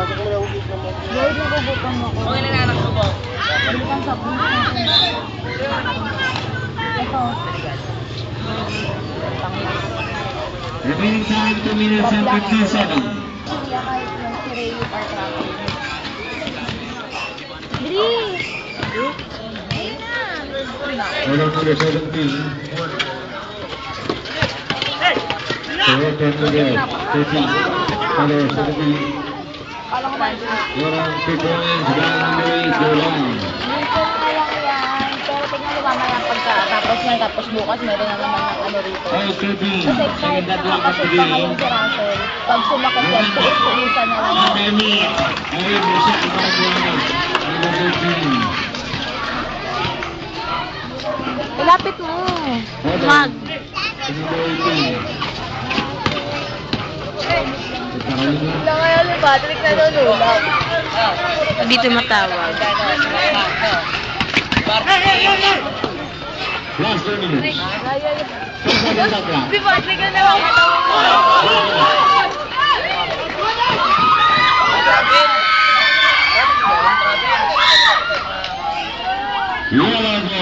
Boy, nagugutom ako. Okay lang na anak ko po. Balikan sa puno. Ito. Remaining time 2 minutes and 15 seconds. Kaya kahit yung si Ray are trapping. Bilis! Ayun na! Order number 17. Correct and again. 13. Order 17. Kala ko ba? Warang 3 points. Ball number 8. Go line. Minsan nga lang yan. Pero tignan mo mamaya pagkatapos yan. Tapos bukas meron na naman ng ano rito. All 13. Kasi kahit nakakasot pa ngayon si Russell, pag sumakot yan, tulis-tulisan na lang. Demi. Ayun, isa ang mga points. Number 13. Ilapit mo. Mag. Number 18. Wala kaya si Patrick na nululak. Dito matawag. Last 2 minutes. Si Patrick na nakakatawa.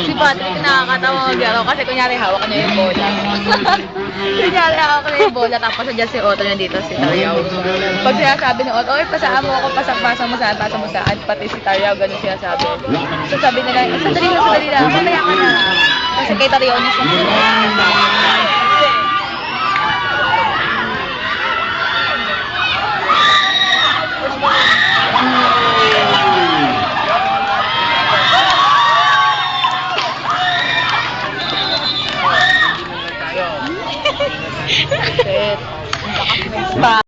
Si Patrick nakakatawa maglaro kasi kunyari hawak niya yung bola. Kunyari hawak niya yung bola tapos nandiyan si Otto nandito si Taryaw. Pag sinasabi ni Otto, oy pasaan mo ako, pasa mo saan, pati si Taryaw, ganun sinasabi. So sabi nila, sandali lang, mamaya ka na. Kasi kay Taryaw niya siya.